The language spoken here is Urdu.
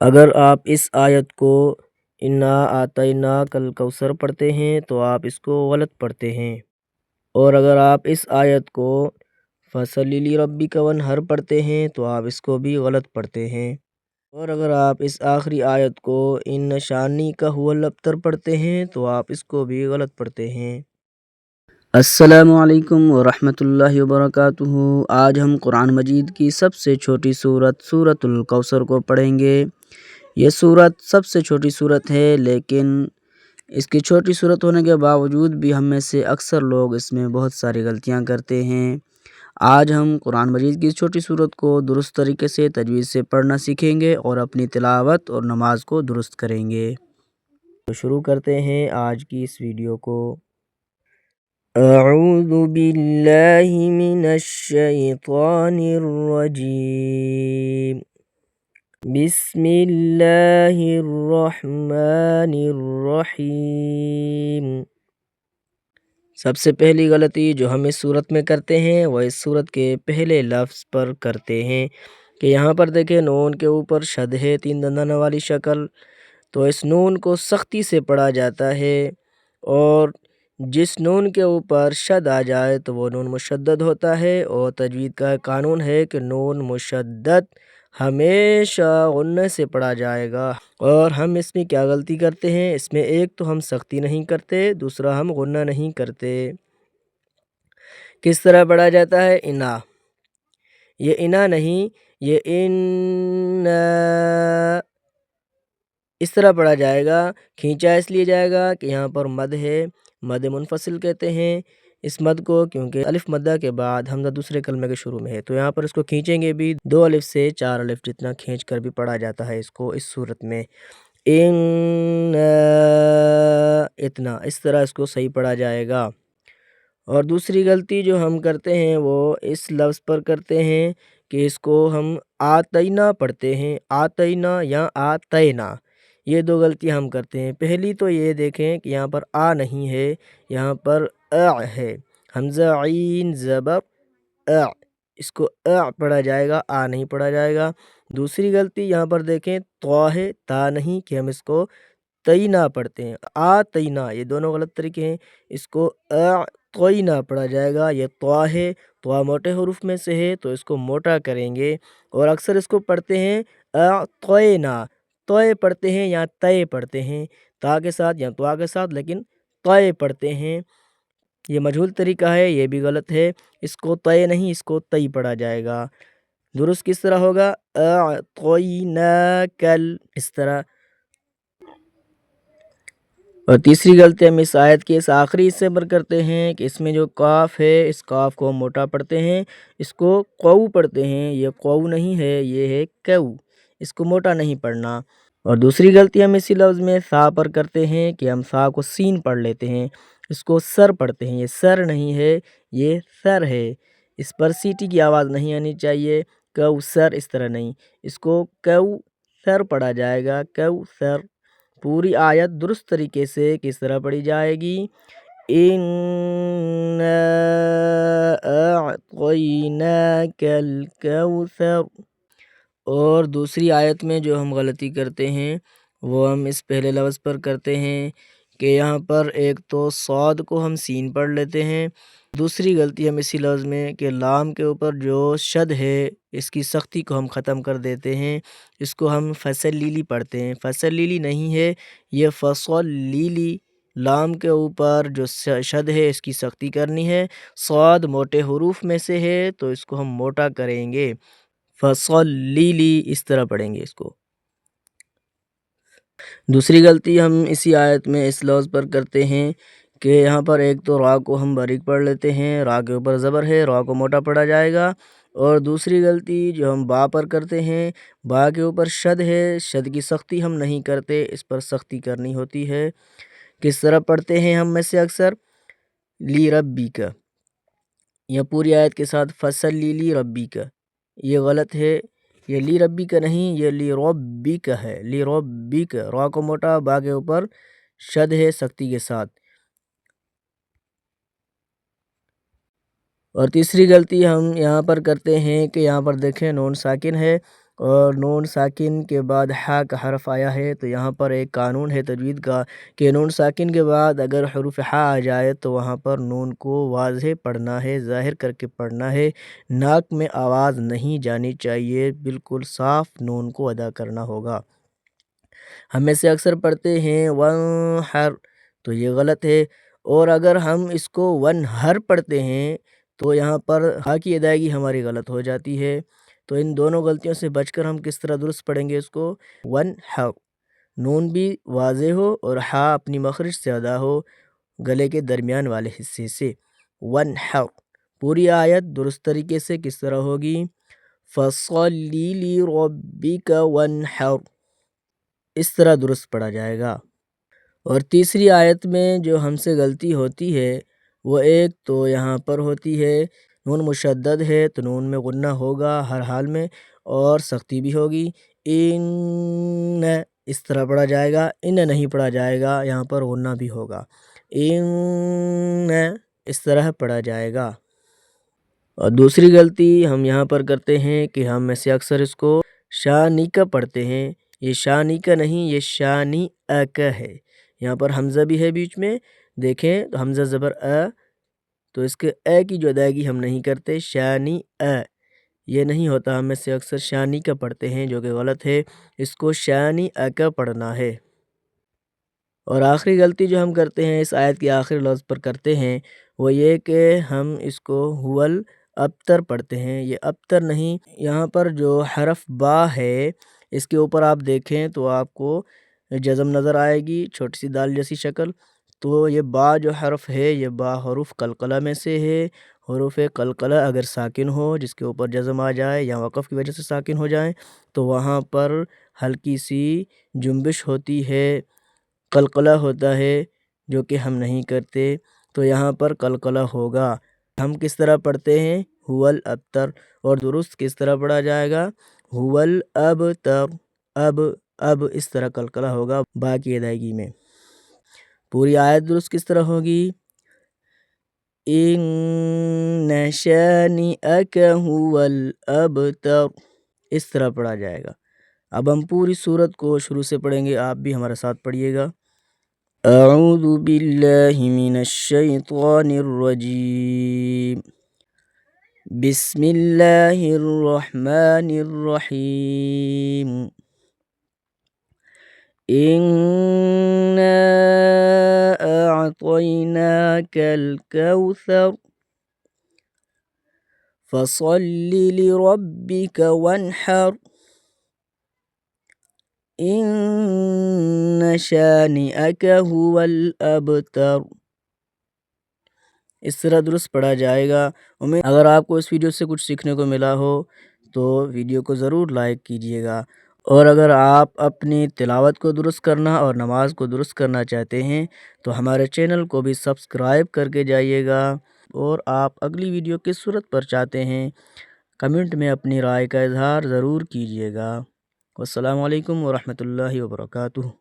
اگر آپ اس آیت کو انا آتینا کل کوثر پڑھتے ہیں تو آپ اس کو غلط پڑھتے ہیں، اور اگر آپ اس آیت کو فصلی لربک وانحر پڑھتے ہیں تو آپ اس کو بھی غلط پڑھتے ہیں، اور اگر آپ اس آخری آیت کو ان شانی کا هو الابتر پڑھتے ہیں تو آپ اس کو بھی غلط پڑھتے ہیں۔ السلام علیکم ورحمۃ اللہ وبرکاتہ۔ آج ہم قرآن مجید کی سب سے چھوٹی سورت سورۃ الکوثر کو پڑھیں گے۔ یہ سورت سب سے چھوٹی سورت ہے، لیکن اس کی چھوٹی سورت ہونے کے باوجود بھی ہم میں سے اکثر لوگ اس میں بہت ساری غلطیاں کرتے ہیں۔ آج ہم قرآن مجید کی چھوٹی سورت کو درست طریقے سے تجوید سے پڑھنا سیکھیں گے اور اپنی تلاوت اور نماز کو درست کریں گے۔ تو شروع کرتے ہیں آج کی اس ویڈیو کو۔ اعوذ باللہ من الشیطان الرجیم، بسم اللہ الرحمن الرحیم۔ سب سے پہلی غلطی جو ہم اس صورت میں کرتے ہیں وہ اس صورت کے پہلے لفظ پر کرتے ہیں کہ یہاں پر دیکھیں نون کے اوپر شد ہے، تین دندانوں والی شکل، تو اس نون کو سختی سے پڑھا جاتا ہے، اور جس نون کے اوپر شد آ جائے تو وہ نون مشدد ہوتا ہے، اور تجوید کا قانون ہے کہ نون مشدد ہمیشہ غنہ سے پڑھا جائے گا۔ اور ہم اس میں کیا غلطی کرتے ہیں؟ اس میں ایک تو ہم سختی نہیں کرتے، دوسرا ہم غنہ نہیں کرتے۔ کس طرح پڑھا جاتا ہے؟ انا، یہ انا نہیں، یہ انا اس طرح پڑھا جائے گا۔ کھینچا اس لیے جائے گا کہ یہاں پر مد ہے، مد منفصل کہتے ہیں اس مد کو، کیونکہ الف مدہ کے بعد حمزہ دوسرے کلمے کے شروع میں ہے، تو یہاں پر اس کو کھینچیں گے بھی، 2 الف سے 4 الف جتنا کھینچ کر بھی پڑھا جاتا ہے اس کو اس صورت میں۔ اتنا اس طرح اس کو صحیح پڑھا جائے گا۔ اور دوسری غلطی جو ہم کرتے ہیں وہ اس لفظ پر کرتے ہیں کہ اس کو ہم آتینا پڑھتے ہیں، آتینا یا آتینا، یہ 2 غلطیاں ہم کرتے ہیں۔ پہلی تو یہ دیکھیں کہ یہاں پر آ نہیں ہے، یہاں پر اع ہے، حمزہ عین زبر اع، اس کو اع پڑھا جائے گا، آ نہیں پڑھا جائے گا۔ دوسری غلطی یہاں پر دیکھیں طا ہے، تا نہیں، کہ ہم اس کو تینا پڑھتے ہیں، آتینا، یہ دونوں غلط طریقے ہیں۔ اس کو اعطینا پڑھا جائے گا، یہ طا ہے، طا موٹے حروف میں سے ہے تو اس کو موٹا کریں گے، اور اکثر اس کو پڑھتے ہیں اعطینا، طے پڑھتے ہیں یا تے پڑھتے ہیں، تا کے ساتھ یا طا کے ساتھ، لیکن تے پڑھتے ہیں، یہ مجہول طریقہ ہے، یہ بھی غلط ہے۔ اس کو تے نہیں، اس کو تی پڑھا جائے گا۔ درست کس طرح ہوگا؟ اعطیناکل، اس طرح۔ اور تیسری غلطی ہم اس آیت کے اس آخری حصے پر کرتے ہیں کہ اس میں جو قاف ہے، اس قاف کو ہم موٹا پڑھتے ہیں، اس کو قو پڑھتے ہیں، یہ قو نہیں ہے، یہ ہے کو، اس کو موٹا نہیں پڑھنا۔ اور دوسری غلطی ہم اسی لفظ میں سا پر کرتے ہیں کہ ہم سا کو سین پڑھ لیتے ہیں، اس کو سر پڑھتے ہیں، یہ سر نہیں ہے، یہ سر ہے، اس پر سیٹی کی آواز نہیں آنی چاہیے، کو سر اس طرح نہیں، اس کو کو سر پڑھا جائے گا، کو سر۔ پوری آیت درست طریقے سے کس طرح پڑھی جائے گی؟ اِنَّا أَعْطَيْنَاكَ الْكَوْثَرَ۔ اور دوسری آیت میں جو ہم غلطی کرتے ہیں وہ ہم اس پہلے لفظ پر کرتے ہیں کہ یہاں پر ایک تو صاد کو ہم سین پڑھ لیتے ہیں، دوسری غلطی ہم اسی لفظ میں کہ لام کے اوپر جو شد ہے اس کی سختی کو ہم ختم کر دیتے ہیں، اس کو ہم فصل لیلی پڑھتے ہیں، فصل لیلی نہیں ہے، یہ فصل لیلی، لام کے اوپر جو شد ہے اس کی سختی کرنی ہے، صاد موٹے حروف میں سے ہے تو اس کو ہم موٹا کریں گے، فصل لیلی اس طرح پڑھیں گے اس کو۔ دوسری غلطی ہم اسی آیت میں اس لفظ پر کرتے ہیں کہ یہاں پر ایک تو را کو ہم باریک پڑھ لیتے ہیں، را کے اوپر زبر ہے، را کو موٹا پڑھا جائے گا، اور دوسری غلطی جو ہم با پر کرتے ہیں، با کے اوپر شد ہے، شد کی سختی ہم نہیں کرتے، اس پر سختی کرنی ہوتی ہے۔ کس طرح پڑھتے ہیں ہم میں سے اکثر؟ لی ربی کا، یا پوری آیت کے ساتھ فصل لی ربی کا، یہ غلط ہے، یہ لی ربی کا نہیں، یہ لی ربی کا ہے، لی ربی کا، را کو موٹا، با کے اوپر شد ہے سختی کے ساتھ۔ اور تیسری غلطی ہم یہاں پر کرتے ہیں کہ یہاں پر دیکھیں نون ساکن ہے اور نون ساکن کے بعد ہا کا حرف آیا ہے، تو یہاں پر ایک قانون ہے تجوید کا کہ نون ساکن کے بعد اگر حروف ہا آ جائے تو وہاں پر نون کو واضح پڑھنا ہے، ظاہر کر کے پڑھنا ہے، ناک میں آواز نہیں جانی چاہیے، بالکل صاف نون کو ادا کرنا ہوگا۔ ہم میں سے اکثر پڑھتے ہیں ون ہر، تو یہ غلط ہے، اور اگر ہم اس کو ون ہر پڑھتے ہیں تو یہاں پر ہا کی ادائیگی ہماری غلط ہو جاتی ہے۔ تو ان دونوں غلطیوں سے بچ کر ہم کس طرح درست پڑھیں گے اس کو؟ ون ہر، نون بھی واضح ہو اور ہا اپنی مخرج سے ادا ہو، گلے کے درمیان والے حصے سے۔ ون ہر، پوری آیت درست طریقے سے کس طرح ہوگی؟ فَصَلِّ لِرَبِّكَ وَانْحَرْ، اس طرح درست پڑھا جائے گا۔ اور تیسری آیت میں جو ہم سے غلطی ہوتی ہے وہ ایک تو یہاں پر ہوتی ہے نون مشدد ہے تو نون میں غنہ ہوگا ہر حال میں، اور سختی بھی ہوگی۔ ان، اس طرح پڑھا جائے گا، ان نہیں پڑھا جائے گا، یہاں پر غنہ بھی ہوگا۔ ان، اس طرح پڑھا جائے گا۔ اور دوسری غلطی ہم یہاں پر کرتے ہیں کہ ہم میں سے اکثر اس کو شانیکا پڑھتے ہیں، یہ شانیکا نہیں، یہ شانی اکا ہے۔ یہاں پر حمزہ بھی ہے بیچ میں، دیکھیں تو حمزہ زبر تو اس کے کی جو ادائیگی ہم نہیں کرتے، شانی یہ نہیں ہوتا، ہم میں سے اکثر شانی کا پڑھتے ہیں جو کہ غلط ہے، اس کو شانی کا پڑھنا ہے۔ اور آخری غلطی جو ہم کرتے ہیں اس آیت کے آخری لفظ پر کرتے ہیں وہ یہ کہ ہم اس کو ہول ابتر پڑھتے ہیں، یہ ابتر نہیں، یہاں پر جو حرف با ہے اس کے اوپر آپ دیکھیں تو آپ کو جزم نظر آئے گی، چھوٹی سی دال جیسی شکل، تو یہ با جو حرف ہے یہ با حروف قلقلہ میں سے ہے۔ حروف قلقلہ اگر ساکن ہو جس کے اوپر جزم آ جائے یا وقف کی وجہ سے ساکن ہو جائیں تو وہاں پر ہلکی سی جنبش ہوتی ہے، قلقلہ ہوتا ہے، جو کہ ہم نہیں کرتے، تو یہاں پر قلقلہ ہوگا۔ ہم کس طرح پڑھتے ہیں؟ ہول ابتر، اور درست کس طرح پڑھا جائے گا؟ ہول ابتر، اب اس طرح قلقلہ ہوگا با کی ادائیگی میں۔ پوری آیت درست کس طرح ہوگی؟ ان شانئک هو الابتر، اس طرح پڑھا جائے گا۔ اب ہم پوری سورت کو شروع سے پڑھیں گے، آپ بھی ہمارے ساتھ پڑھیے گا۔ اعوذ باللہ من الشیطان الرجیم، بسم اللہ الرحمن الرحیم، إِنَّا أَعْطَيْنَاكَ الْكَوْثَرَ فَصَلِّ لِرَبِّكَ وَانْحَرْ إِنَّ شَانِئَكَ هُوَ الْأَبْتَرُ، اس طرح درست پڑھا جائے گا۔ اگر آپ کو اس ویڈیو سے کچھ سیکھنے کو ملا ہو تو ویڈیو کو ضرور لائک کیجیے گا، اور اگر آپ اپنی تلاوت کو درست کرنا اور نماز کو درست کرنا چاہتے ہیں تو ہمارے چینل کو بھی سبسکرائب کر کے جائیے گا، اور آپ اگلی ویڈیو کس صورت پر چاہتے ہیں کمنٹ میں اپنی رائے کا اظہار ضرور کیجیے گا۔ والسلام علیکم ورحمۃ اللہ وبرکاتہ۔